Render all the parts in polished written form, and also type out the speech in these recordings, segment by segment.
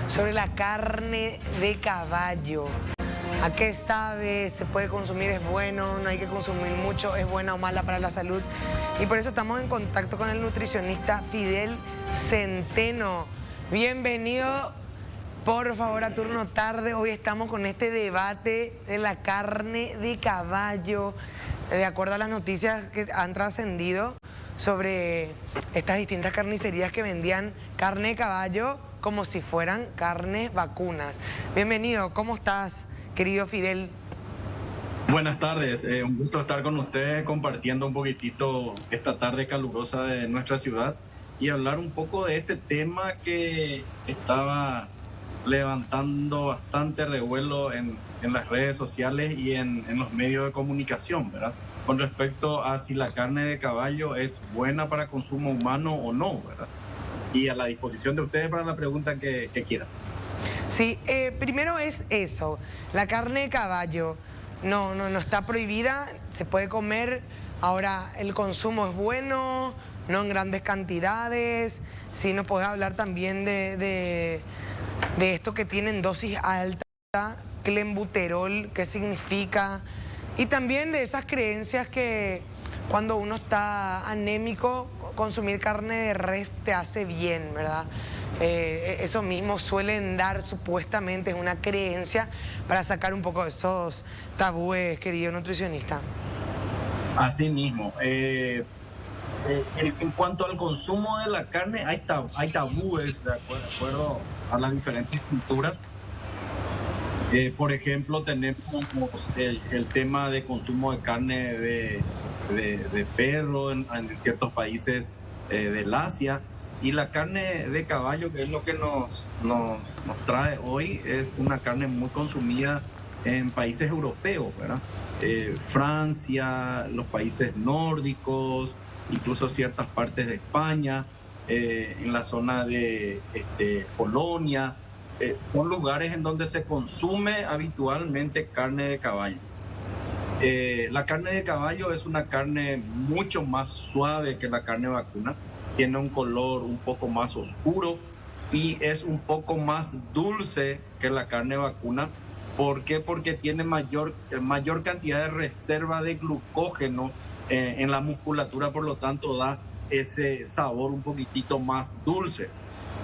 sobre la carne de caballo. ¿A qué sabe? ¿Se puede consumir? ¿Es bueno? ¿No hay que consumir mucho? ¿Es buena o mala para la salud? Y por eso estamos en contacto con el nutricionista Fidel Centeno. Bienvenido, por favor, a Turno Tarde. Hoy estamos con este debate de la carne de caballo, de acuerdo a las noticias que han trascendido sobre estas distintas carnicerías que vendían carne de caballo como si fueran carnes vacunas. Bienvenido, ¿cómo estás, querido Fidel? Buenas tardes, un gusto estar con ustedes compartiendo un poquitito esta tarde calurosa de nuestra ciudad y hablar un poco de este tema que estaba levantando bastante revuelo en las redes sociales y en los medios de comunicación, ¿verdad? Con respecto a si la carne de caballo es buena para consumo humano o no, ¿verdad? Y a la disposición de ustedes para la pregunta que quieran. Sí, primero es eso, la carne de caballo no está prohibida, se puede comer. Ahora, el consumo es bueno, no en grandes cantidades. Sí, nos podés hablar también de esto que tienen dosis alta, clenbuterol, qué significa, y también de esas creencias que cuando uno está anémico, consumir carne de res te hace bien, ¿verdad? Eso mismo suelen dar supuestamente, es una creencia para sacar un poco de esos tabúes, querido nutricionista. Así mismo. En cuanto al consumo de la carne, hay tabúes de acuerdo a las diferentes culturas. Por ejemplo, tenemos el tema de consumo de carne de perro en ciertos países del Asia. Y la carne de caballo, que es lo que nos trae hoy, es una carne muy consumida en países europeos, ¿verdad? Francia, los países nórdicos, incluso ciertas partes de España, en la zona de Polonia, son lugares en donde se consume habitualmente carne de caballo. La carne de caballo es una carne mucho más suave que la carne vacuna, tiene un color un poco más oscuro y es un poco más dulce que la carne vacuna. ¿Por qué? Porque tiene mayor cantidad de reserva de glucógeno en la musculatura, por lo tanto da ese sabor un poquitito más dulce.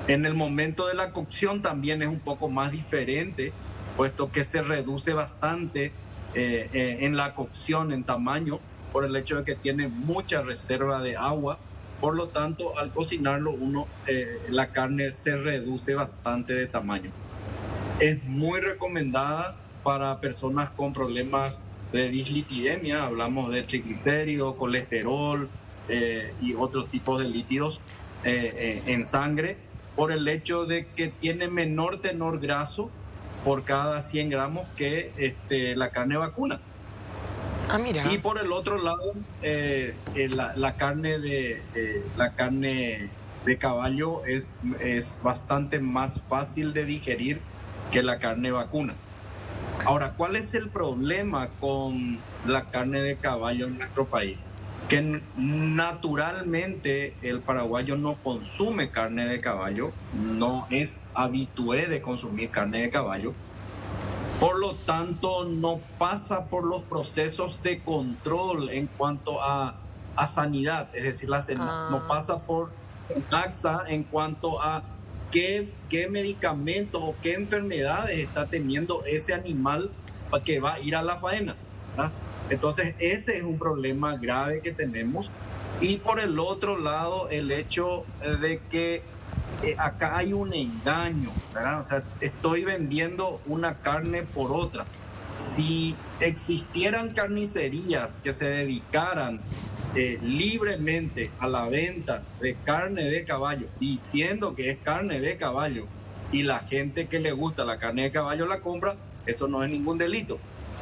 En el momento de la cocción también es un poco más diferente, puesto que se reduce bastante en la cocción en tamaño por el hecho de que tiene mucha reserva de agua. Por lo tanto, al cocinarlo, la carne se reduce bastante de tamaño. Es muy recomendada para personas con problemas de dislipidemia, hablamos de triglicéridos, colesterol y otros tipos de lípidos en sangre, por el hecho de que tiene menor tenor graso por cada 100 gramos que la carne vacuna. Ah, mira. Y por el otro lado, la carne de caballo es bastante más fácil de digerir que la carne vacuna. Ahora, ¿cuál es el problema con la carne de caballo en nuestro país? Que naturalmente el paraguayo no consume carne de caballo, no es habitué de consumir carne de caballo. Por lo tanto, no pasa por los procesos de control en cuanto a sanidad, es decir, no pasa por SENASA en cuanto a qué medicamentos o qué enfermedades está teniendo ese animal que va a ir a la faena, ¿verdad? Entonces, ese es un problema grave que tenemos. Y por el otro lado, el hecho de que acá hay un engaño, ¿verdad? O sea, estoy vendiendo una carne por otra. Si existieran carnicerías que se dedicaran libremente a la venta de carne de caballo, diciendo que es carne de caballo, y la gente que le gusta la carne de caballo la compra, eso no es ningún delito.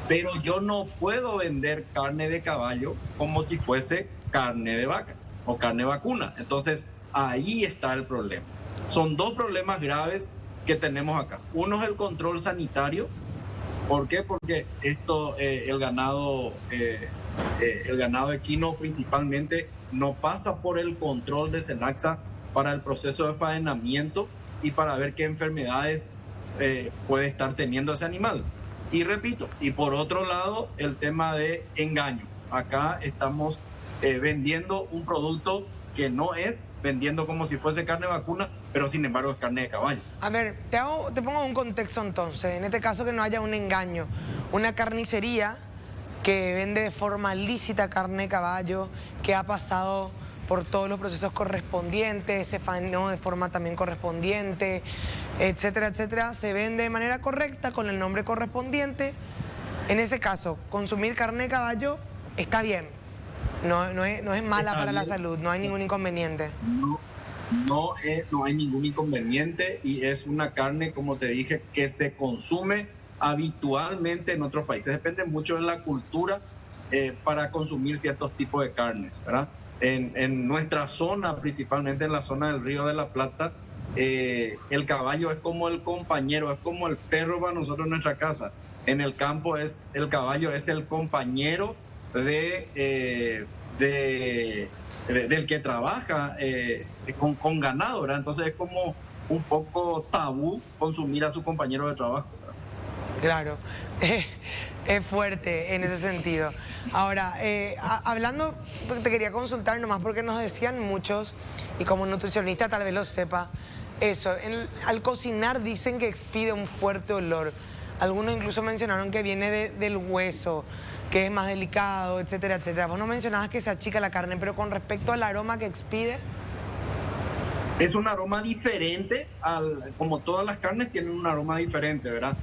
Pero yo no puedo vender carne de caballo como si fuese carne de vaca o carne vacuna. Entonces, ahí está el problema. Son dos problemas graves que tenemos acá. Uno es el control sanitario. ¿Por qué? Porque el ganado equino principalmente no pasa por el control de SENASA para el proceso de faenamiento y para ver qué enfermedades puede estar teniendo ese animal. Y repito, y por otro lado, el tema de engaño. Acá estamos vendiendo un producto que no es, vendiendo como si fuese carne vacuna, pero sin embargo es carne de caballo. A ver, te pongo un contexto entonces. En este caso, que no haya un engaño. Una carnicería que vende de forma lícita carne de caballo, que ha pasado por todos los procesos correspondientes, se faenó de forma también correspondiente, etcétera, etcétera, se vende de manera correcta con el nombre correspondiente. En ese caso, consumir carne de caballo está bien, no es mala para la salud, no hay ningún inconveniente. No hay ningún inconveniente y es una carne, como te dije, que se consume habitualmente en otros países. Depende mucho de la cultura para consumir ciertos tipos de carnes, ¿verdad? En nuestra zona, principalmente en la zona del Río de la Plata, el caballo es como el compañero, es como el perro para nosotros en nuestra casa. En el campo el caballo es el compañero del que trabaja con ganado, ¿verdad? Entonces es como un poco tabú consumir a su compañero de trabajo, ¿verdad? Claro, es fuerte en ese sentido. Ahora, hablando, te quería consultar nomás porque nos decían muchos, y como nutricionista tal vez lo sepa, eso, al cocinar dicen que expide un fuerte olor. Algunos incluso mencionaron que viene del hueso, que es más delicado, etcétera, etcétera. Vos no mencionabas que se achica la carne, pero con respecto al aroma que expide... Es un aroma diferente, como todas las carnes tienen un aroma diferente, ¿verdad?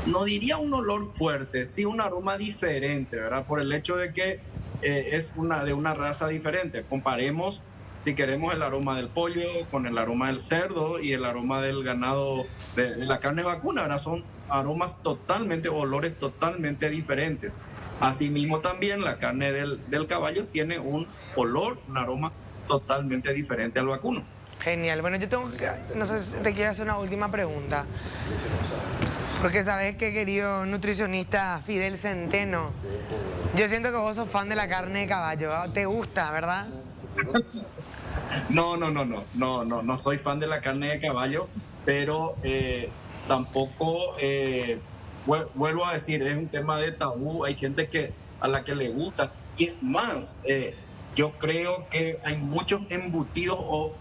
No diría un olor fuerte, sí un aroma diferente, ¿verdad? Por el hecho de que es de una raza diferente. Comparemos, si queremos, el aroma del pollo con el aroma del cerdo y el aroma del ganado, de la carne vacuna, ¿verdad? Son aromas totalmente, olores totalmente diferentes. Asimismo también la carne del caballo tiene un olor, un aroma totalmente diferente al vacuno. Genial. Bueno, yo no sé si te quiero hacer una última pregunta. Porque sabes que, querido nutricionista Fidel Centeno, yo siento que vos sos fan de la carne de caballo. ¿Te gusta, verdad? No soy fan de la carne de caballo, pero tampoco, vuelvo a decir, es un tema de tabú. Hay gente a la que le gusta. Y es más, yo creo que hay muchos embutidos o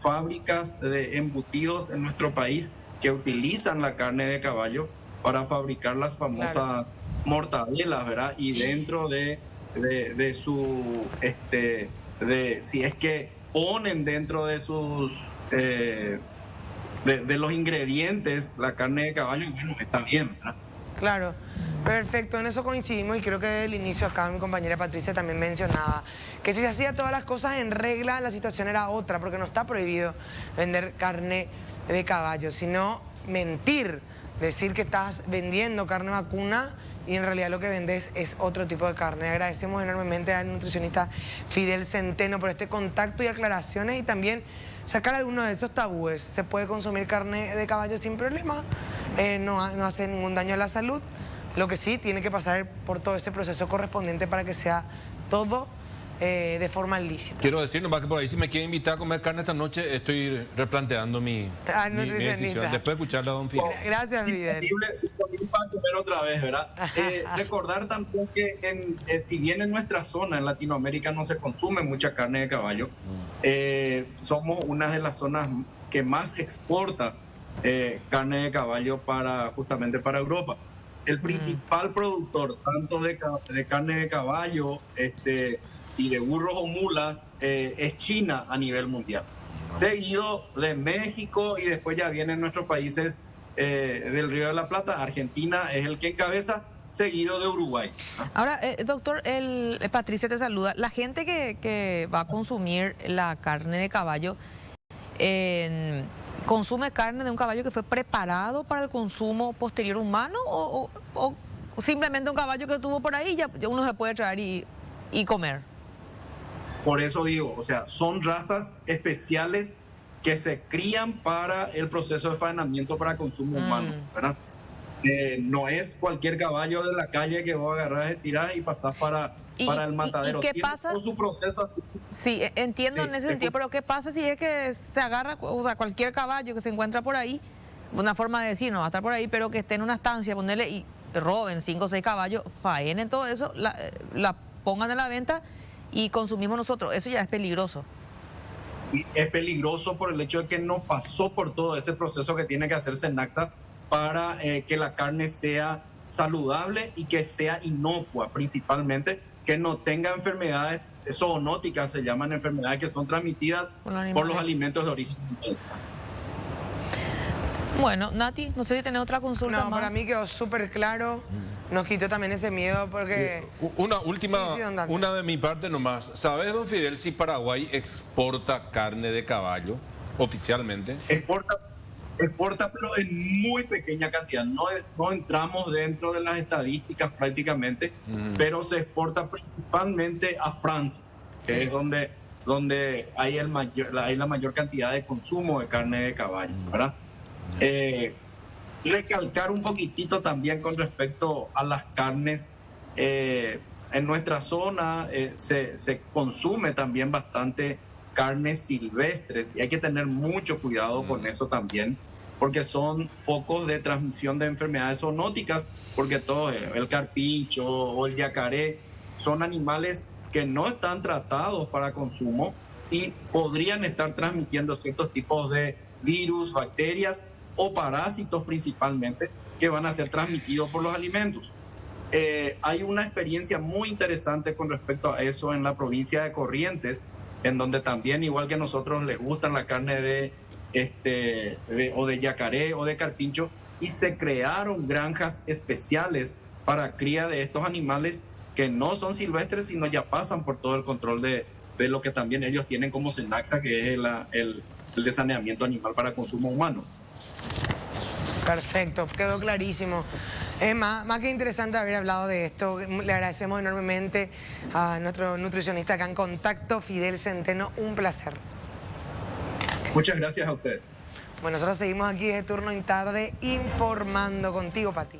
fábricas de embutidos en nuestro país que utilizan la carne de caballo para fabricar las famosas mortadelas, ¿verdad? Y dentro de su, si es que ponen dentro de sus, de los ingredientes la carne de caballo, bueno, está bien, ¿verdad? Claro, perfecto, en eso coincidimos y creo que desde el inicio acá mi compañera Patricia también mencionaba que si se hacía todas las cosas en regla, la situación era otra, porque no está prohibido vender carne de caballo, sino mentir, decir que estás vendiendo carne vacuna y en realidad lo que vendes es otro tipo de carne. Agradecemos enormemente al nutricionista Fidel Centeno por este contacto y aclaraciones y también sacar algunos de esos tabúes. Se puede consumir carne de caballo sin problema, no hace ningún daño a la salud. Lo que sí, tiene que pasar por todo ese proceso correspondiente para que sea todo de forma lícita. Quiero decir nomás que por ahí si me quiere invitar a comer carne esta noche, estoy replanteando mi decisión. Después de escucharla a don Fidel. Gracias, Fidel. Disponible para comer otra vez, ¿verdad? Recordar también que si bien en nuestra zona, en Latinoamérica, no se consume mucha carne de caballo, somos una de las zonas que más exporta carne de caballo justamente para Europa. El principal productor, tanto de carne de caballo y de burros o mulas, es China a nivel mundial. Seguido de México y después ya vienen nuestros países del Río de la Plata. Argentina es el que encabeza, seguido de Uruguay. Ahora, doctor, Patricia te saluda. La gente que va a consumir la carne de caballo, ¿consume carne de un caballo que fue preparado para el consumo posterior humano o simplemente un caballo que tuvo por ahí ya uno se puede traer y comer? Por eso digo, o sea, son razas especiales que se crían para el proceso de faenamiento para consumo humano, ¿verdad? No es cualquier caballo de la calle que vos agarrás, tirás y pasás para para el matadero. ¿Y qué Tiene pasa? todo su proceso. Sí, entiendo Sí, en ese sentido, pero ¿qué pasa si es que se agarra, o sea, cualquier caballo que se encuentra por ahí, una forma de decir, no va a estar por ahí, pero que esté en una estancia, ponerle y roben 5 o 6 caballos, faenen todo eso, la pongan en la venta y consumimos nosotros? Eso ya es peligroso. Y es peligroso por el hecho de que no pasó por todo ese proceso que tiene que hacerse Naxa para que la carne sea saludable y que sea inocua, principalmente, que no tenga enfermedades zoonóticas, se llaman enfermedades que son transmitidas por los alimentos de origen animal. Bueno, Nati, no sé si tenés otra consulta No, más. para mí quedó súper claro. Nos quitó también ese miedo porque... Una última, Sí, don Dante. una de mi parte nomás. ¿Sabes, don Fidel, si Paraguay exporta carne de caballo oficialmente? Exporta, pero en muy pequeña cantidad. No entramos dentro de las estadísticas prácticamente, pero se exporta principalmente a Francia, que es donde hay la mayor cantidad de consumo de carne de caballo, ¿verdad? Recalcar un poquitito también con respecto a las carnes. En nuestra zona se consume también bastante carnes silvestres y hay que tener mucho cuidado con eso también, porque son focos de transmisión de enfermedades zoonóticas, porque todo el carpincho o el yacaré son animales que no están tratados para consumo y podrían estar transmitiendo ciertos tipos de virus, bacterias o parásitos principalmente que van a ser transmitidos por los alimentos. Hay una experiencia muy interesante con respecto a eso en la provincia de Corrientes, en donde también, igual que a nosotros, les gustan la carne o de yacaré o de carpincho, y se crearon granjas especiales para cría de estos animales que no son silvestres, sino ya pasan por todo el control de lo que también ellos tienen como SENAXA, que es el de saneamiento animal para consumo humano. Perfecto, quedó clarísimo. Es más que interesante haber hablado de esto. Le agradecemos enormemente a nuestro nutricionista acá en contacto, Fidel Centeno. Un placer. Muchas gracias a ustedes. Bueno, nosotros seguimos aquí de Turno en Tarde informando contigo, Pati.